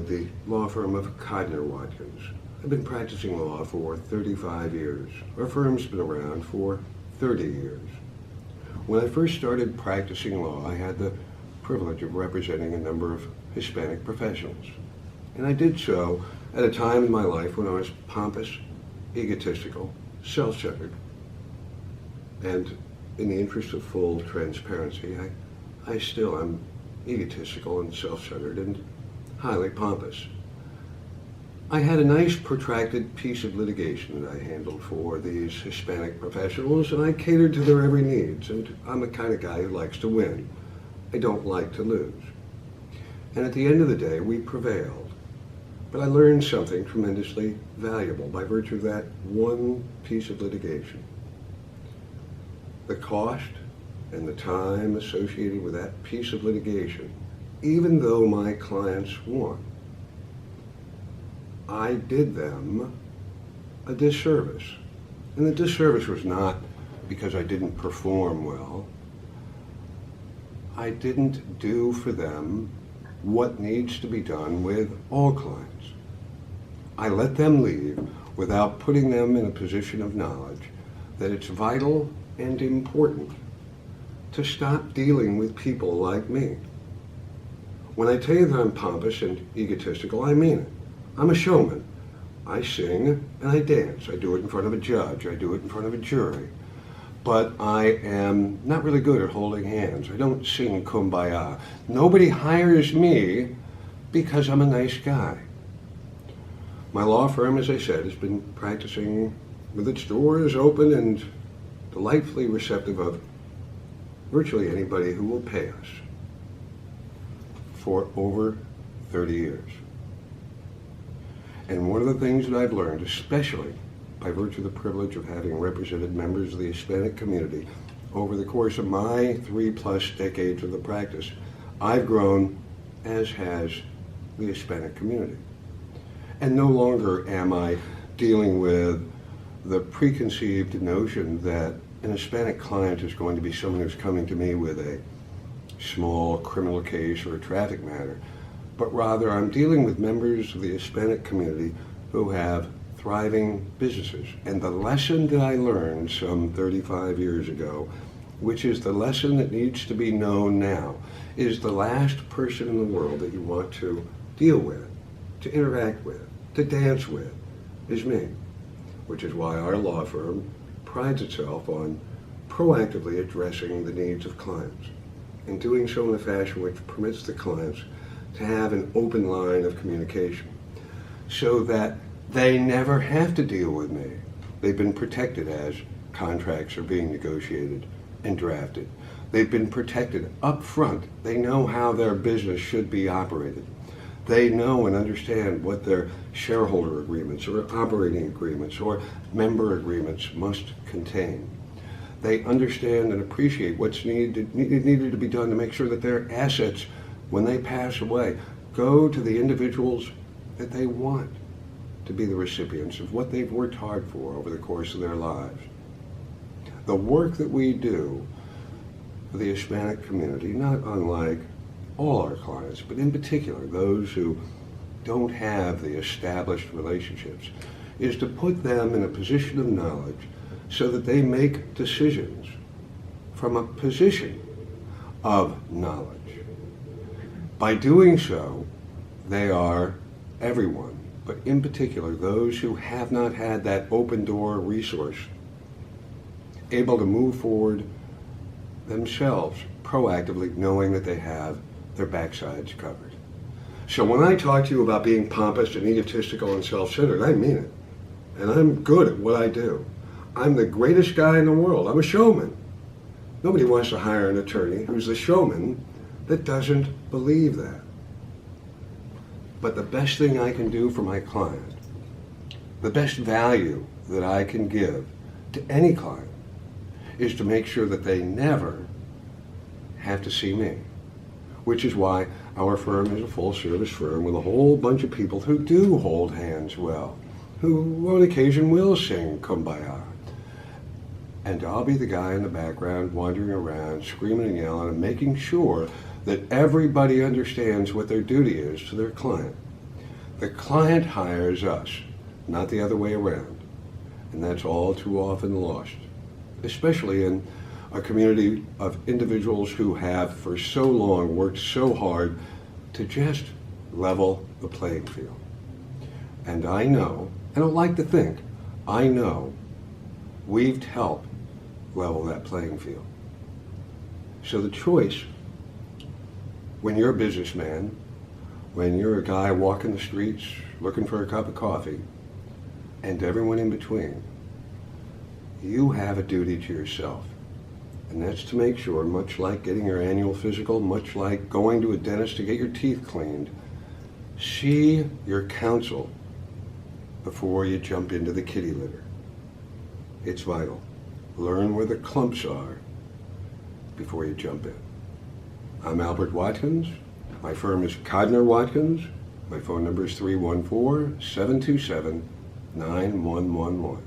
with the law firm of Codner Watkins. I've been practicing law for 35 years. Our firm's been around for 30 years. When I first started practicing law, I had the privilege of representing a number of Hispanic professionals. And I did so at a time in my life when I was pompous, egotistical, self-centered. And in the interest of full transparency, I still am egotistical and self-centered and highly pompous. I had a nice protracted piece of litigation that I handled for these Hispanic professionals, and I catered to their every needs, and I'm the kind of guy who likes to win. I don't like to lose. And at the end of the day, we prevailed. But I learned something tremendously valuable by virtue of that one piece of litigation. The cost and the time associated with that piece of litigation, even though my clients won, I did them a disservice. And the disservice was not because I didn't perform well. I didn't do for them what needs to be done with all clients. I let them leave without putting them in a position of knowledge that it's vital and important to stop dealing with people like me. When I tell you that I'm pompous and egotistical, I mean it. I'm a showman. I sing and I dance. I do it in front of a judge. I do it in front of a jury. But I am not really good at holding hands. I don't sing Kumbaya. Nobody hires me because I'm a nice guy. My law firm, as I said, has been practicing with its doors open and delightfully receptive of virtually anybody who will pay us for over 30 years. And one of the things that I've learned, especially by virtue of the privilege of having represented members of the Hispanic community over the course of my 3+ decades of the practice, I've grown, as has the Hispanic community. And no longer am I dealing with the preconceived notion that an Hispanic client is going to be someone who's coming to me with a small criminal case or a traffic matter, but rather I'm dealing with members of the Hispanic community who have thriving businesses. And the lesson that I learned some 35 years ago, which is the lesson that needs to be known now, is the last person in the world that you want to deal with, to interact with, to dance with, is me. Which is why our law firm prides itself on proactively addressing the needs of clients and doing so in a fashion which permits the clients to have an open line of communication so that they never have to deal with me. They've been protected as contracts are being negotiated and drafted. They've been protected up front. They know how their business should be operated. They know and understand what their shareholder agreements or operating agreements or member agreements must contain. They understand and appreciate what's needed to be done to make sure that their assets, when they pass away, go to the individuals that they want to be the recipients of what they've worked hard for over the course of their lives. The work that we do for the Hispanic community, not unlike all our clients, but in particular those who don't have the established relationships, is to put them in a position of knowledge so that they make decisions from a position of knowledge. By doing so, they are everyone, but in particular those who have not had that open door resource, able to move forward themselves proactively, knowing that they have their backsides covered. So when I talk to you about being pompous and egotistical and self-centered, I mean it. And I'm good at what I do. I'm the greatest guy in the world. I'm a showman. Nobody wants to hire an attorney who's the showman that doesn't believe that. But the best thing I can do for my client, the best value that I can give to any client, is to make sure that they never have to see me. Which is why our firm is a full-service firm with a whole bunch of people who do hold hands well, who on occasion will sing Kumbaya. And I'll be the guy in the background wandering around, screaming and yelling and making sure that everybody understands what their duty is to their client. The client hires us, not the other way around. And that's all too often lost, especially in a community of individuals who have for so long worked so hard to just level the playing field. And I know, and I like to think, I know we've helped level that playing field. So the choice, when you're a businessman, when you're a guy walking the streets looking for a cup of coffee, and everyone in between, you have a duty to yourself. And that's to make sure, much like getting your annual physical, much like going to a dentist to get your teeth cleaned, see your counsel before you jump into the kitty litter. It's vital. Learn where the clumps are before you jump in. I'm Albert Watkins. My firm is Codner Watkins. My phone number is 314-727-9111.